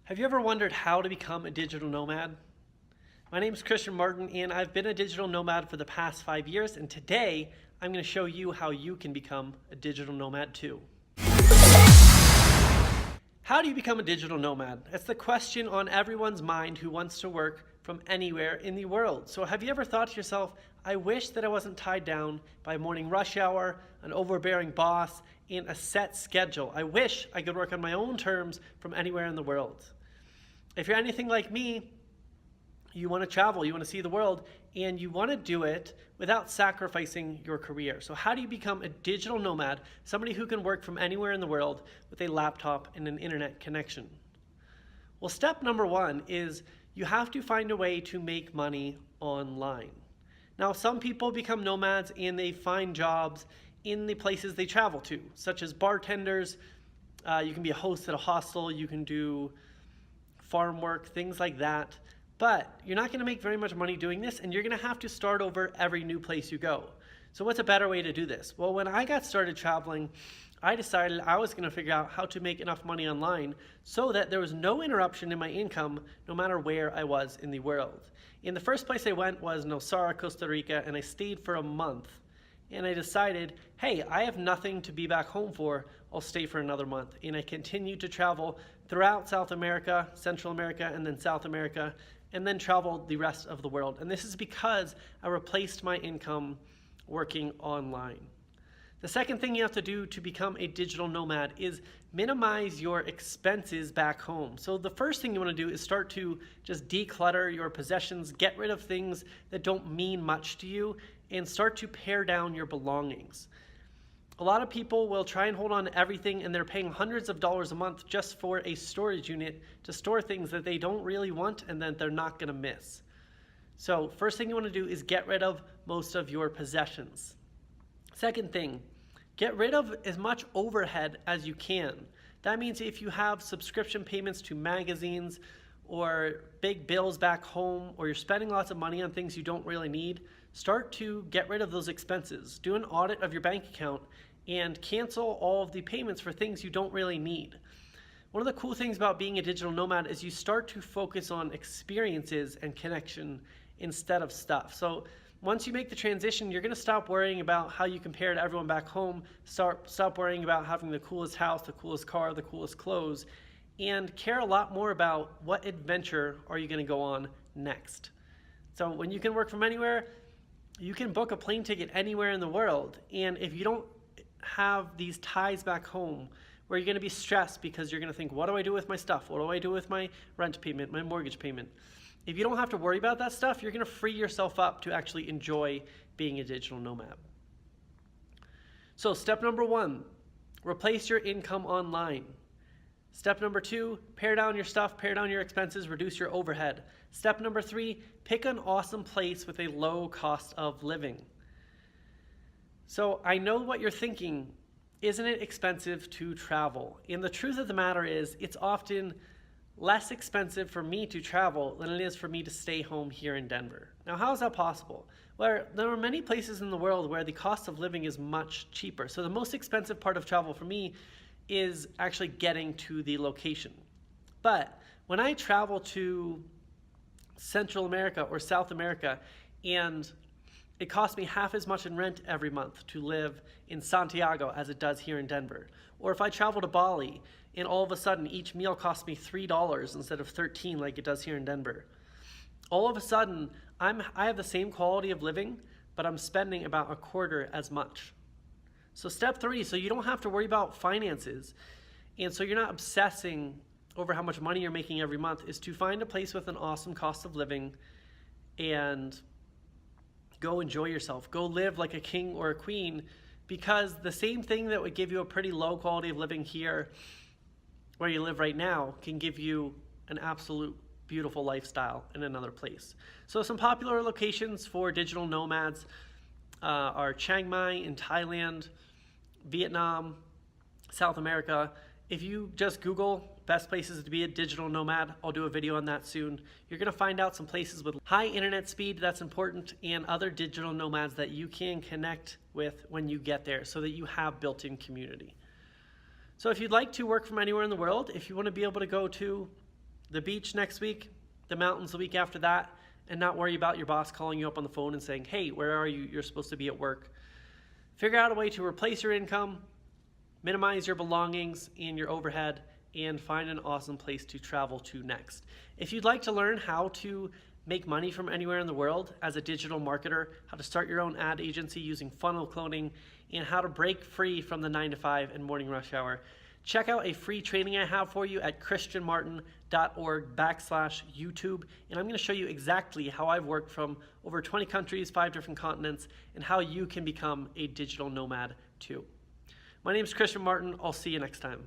Have you ever wondered how to become a digital nomad? My name is Christian Martin and I've been a digital nomad for the past 5 years, and today I'm going to show you how you can become a digital nomad too. How do you become a digital nomad? That's the question on everyone's mind who wants to work from anywhere in the world. So have you ever thought to yourself, I wish that I wasn't tied down by a morning rush hour, an overbearing boss, and a set schedule. I wish I could work on my own terms from anywhere in the world. If you're anything like me, you want to travel, you want to see the world, and you want to do it without sacrificing your career. So how do you become a digital nomad, somebody who can work from anywhere in the world with a laptop and an internet connection? Well, step number one is you have to find a way to make money online. Now, some people become nomads and they find jobs in the places they travel to, such as bartenders. You can be a host at a hostel, you can do farm work, things like that. But you're not going to make very much money doing this, and you're going to have to start over every new place you go. So what's a better way to do this? Well, when I got started traveling, I decided I was going to figure out how to make enough money online so that there was no interruption in my income no matter where I was in the world. And the first place I went was Nosara, Costa Rica, and I stayed for a month. And I decided, hey, I have nothing to be back home for. I'll stay for another month. And I continued to travel throughout South America, Central America, and then South America, and then traveled the rest of the world. And this is because I replaced my income working online. The second thing you have to do to become a digital nomad is minimize your expenses back home. So the first thing you want to do is start to just declutter your possessions, get rid of things that don't mean much to you, and start to pare down your belongings. A lot of people will try and hold on to everything, and they're paying hundreds of dollars a month just for a storage unit to store things that they don't really want and that they're not going to miss. So first thing you want to do is get rid of most of your possessions. Second thing, get rid of as much overhead as you can. That means if you have subscription payments to magazines or big bills back home, or you're spending lots of money on things you don't really need, start to get rid of those expenses. Do an audit of your bank account and cancel all of the payments for things you don't really need. One of the cool things about being a digital nomad is you start to focus on experiences and connection instead of stuff. So once you make the transition, you're going to stop worrying about how you compare to everyone back home, stop worrying about having the coolest house, the coolest car, the coolest clothes, and care a lot more about what adventure are you going to go on next. So when you can work from anywhere, you can book a plane ticket anywhere in the world. And if you don't have these ties back home where you're going to be stressed because you're going to think, what do I do with my stuff? What do I do with my rent payment, my mortgage payment? If you don't have to worry about that stuff, you're going to free yourself up to actually enjoy being a digital nomad. So step number one, replace your income online. Step number two, pare down your stuff, pare down your expenses, reduce your overhead. Step number three, pick an awesome place with a low cost of living. So I know what you're thinking, isn't it expensive to travel? And the truth of the matter is, it's often less expensive for me to travel than it is for me to stay home here in Denver. Now, how is that possible? Well, there are many places in the world where the cost of living is much cheaper. So the most expensive part of travel for me is actually getting to the location. But when I travel to Central America or South America, and it costs me half as much in rent every month to live in Santiago as it does here in Denver. Or if I travel to Bali and all of a sudden each meal costs me $3 instead of $13 like it does here in Denver. All of a sudden, I have the same quality of living, but I'm spending about a quarter as much. So step three, so you don't have to worry about finances, and so you're not obsessing over how much money you're making every month, is to find a place with an awesome cost of living and go enjoy yourself. Go live like a king or a queen, because the same thing that would give you a pretty low quality of living here where you live right now can give you an absolute beautiful lifestyle in another place. So some popular locations for digital nomads are Chiang Mai in Thailand, Vietnam, South America. If you just Google best places to be a digital nomad, I'll do a video on that soon. You're going to find out some places with high internet speed that's important, and other digital nomads that you can connect with when you get there so that you have built-in community. So if you'd like to work from anywhere in the world, if you want to be able to go to the beach next week, the mountains the week after that, and not worry about your boss calling you up on the phone and saying, hey, where are you? You're supposed to be at work. Figure out a way to replace your income, minimize your belongings and your overhead, and find an awesome place to travel to next. If you'd like to learn how to make money from anywhere in the world as a digital marketer, how to start your own ad agency using funnel cloning, and how to break free from the 9 to 5 and morning rush hour, check out a free training I have for you at christianmartin.org/YouTube. And I'm going to show you exactly how I've worked from over 20 countries, 5 different continents, and how you can become a digital nomad too. My name is Christian Martin. I'll see you next time.